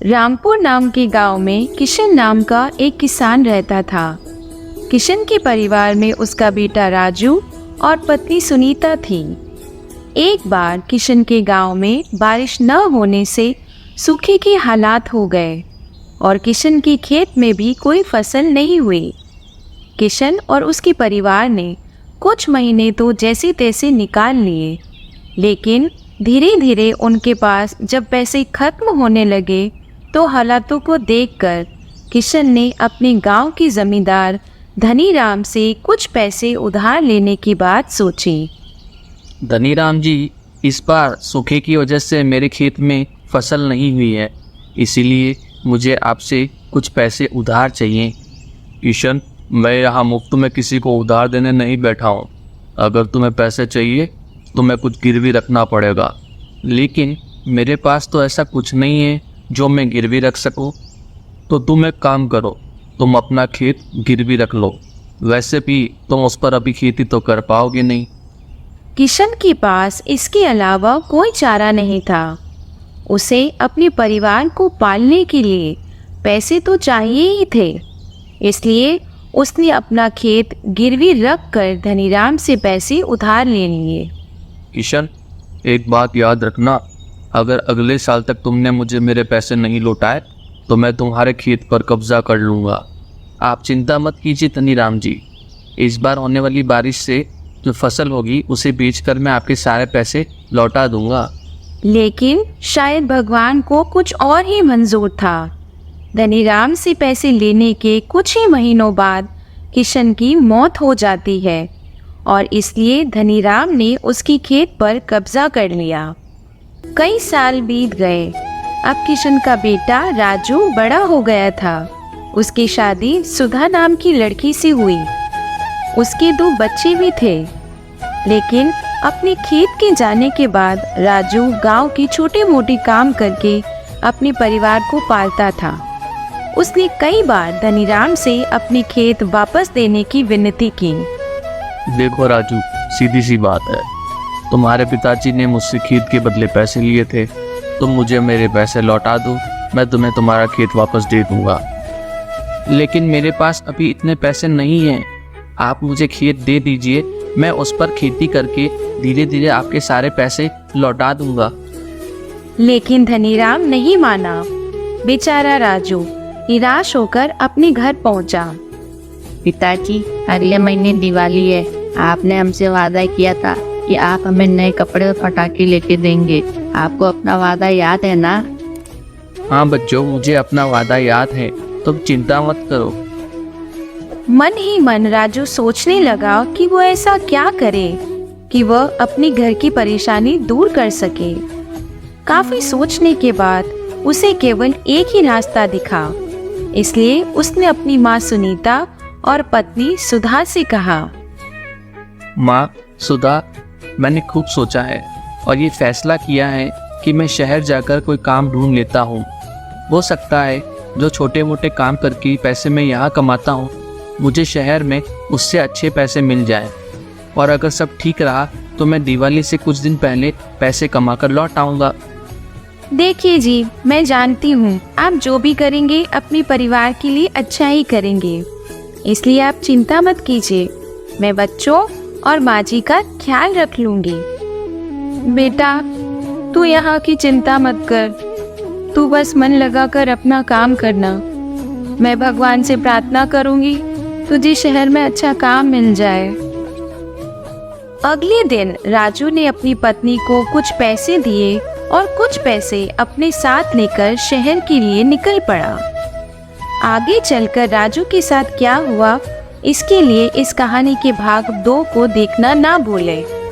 रामपुर नाम के गांव में किशन नाम का एक किसान रहता था। किशन के परिवार में उसका बेटा राजू और पत्नी सुनीता थी। एक बार किशन के गांव में बारिश न होने से सूखे के हालात हो गए और किशन के खेत में भी कोई फसल नहीं हुई। किशन और उसके परिवार ने कुछ महीने तो जैसे तैसे निकाल लिए, लेकिन धीरे धीरे उनके पास जब पैसे खत्म होने लगे तो हालातों को देखकर किशन ने अपने गांव के जमींदार धनीराम से कुछ पैसे उधार लेने की बात सोची। धनीराम जी, इस बार सूखे की वजह से मेरे खेत में फसल नहीं हुई है, इसीलिए मुझे आपसे कुछ पैसे उधार चाहिए। किशन, मैं यहाँ मुफ्त में किसी को उधार देने नहीं बैठा हूँ। अगर तुम्हें पैसे चाहिए तो मैं कुछ गिरवी रखना पड़ेगा। लेकिन मेरे पास तो ऐसा कुछ नहीं है जो मैं गिरवी रख सकूं। तो तुम एक काम करो, तुम अपना खेत गिरवी रख लो। वैसे भी तुम उस पर अभी खेती तो कर पाओगे नहीं। किशन के पास इसके अलावा कोई चारा नहीं था। उसे अपने परिवार को पालने के लिए पैसे तो चाहिए ही थे, इसलिए उसने अपना खेत गिरवी रख कर धनीराम से पैसे उधार ले लिए। किशन, एक बात याद रखना, अगर अगले साल तक तुमने मुझे मेरे पैसे नहीं लौटाए तो मैं तुम्हारे खेत पर कब्जा कर लूँगा। आप चिंता मत कीजिए धनीराम जी, इस बार होने वाली बारिश से जो फसल होगी उसे बेचकर मैं आपके सारे पैसे लौटा दूंगा। लेकिन शायद भगवान को कुछ और ही मंजूर था। धनीराम से पैसे लेने के कुछ ही महीनों बाद किशन की मौत हो जाती है और इसलिए धनीराम ने उसकी खेत पर कब्जा कर लिया। कई साल बीत गए। अब किशन का बेटा राजू बड़ा हो गया था। उसकी शादी सुधा नाम की लड़की से हुई। उसके 2 बच्चे भी थे। लेकिन अपने खेत के जाने के बाद राजू गांव के छोटे मोटे काम करके अपने परिवार को पालता था। उसने कई बार धनीराम से अपने खेत वापस देने की विनती की। देखो राजू, सीधी सी बात है, तुम्हारे पिताजी ने मुझसे खेत के बदले पैसे लिए थे। तुम मुझे मेरे पैसे लौटा दो, मैं तुम्हें तुम्हारा खेत वापस दे दूंगा। लेकिन मेरे पास अभी इतने पैसे नहीं हैं। आप मुझे खेत दे दीजिए, मैं उस पर खेती करके धीरे धीरे आपके सारे पैसे लौटा दूंगा। लेकिन धनीराम नहीं माना। बेचारा राजू निराश होकर अपने घर पहुंचा। पिताजी, अगले महीने दिवाली है। आपने हमसे वादा किया था कि आप हमें नए कपड़े और पटाखे लेके देंगे। आपको अपना वादा याद है ना? हाँ बच्चों, मुझे अपना वादा याद है, तुम चिंता मत करो। मन ही मन राजू सोचने लगा कि वो ऐसा क्या करे कि वह अपने घर की परेशानी दूर कर सके। काफी सोचने के बाद उसे केवल एक ही रास्ता दिखा, इसलिए उसने अपनी माँ सुनीता और पत्नी सुधा से कहा, माँ सुधा, मैंने खूब सोचा है और ये फैसला किया है कि मैं शहर जाकर कोई काम ढूंढ लेता हूँ। हो सकता है जो छोटे मोटे काम करके पैसे मैं यहाँ कमाता हूँ, मुझे शहर में उससे अच्छे पैसे मिल जाए। और अगर सब ठीक रहा तो मैं दिवाली से कुछ दिन पहले पैसे कमा कर लौट आऊँगा। देखिए जी, मैं जानती हूँ आप जो भी करेंगे अपने परिवार के लिए अच्छा ही करेंगे, इसलिए आप चिंता मत कीजिए। मैं बच्चों और माँ जी का ख्याल रख लूँगी। बेटा, तू यहाँ की चिंता मत कर, तू बस मन लगा कर अपना काम करना। मैं भगवान से प्रार्थना करूँगी तुझे शहर में अच्छा काम मिल जाए। अगले दिन राजू ने अपनी पत्नी को कुछ पैसे दिए और कुछ पैसे अपने साथ लेकर शहर के लिए निकल पड़ा। आगे चलकर राजू के साथ क्या हुआ, इसके लिए इस कहानी के भाग 2 को देखना ना भूलें।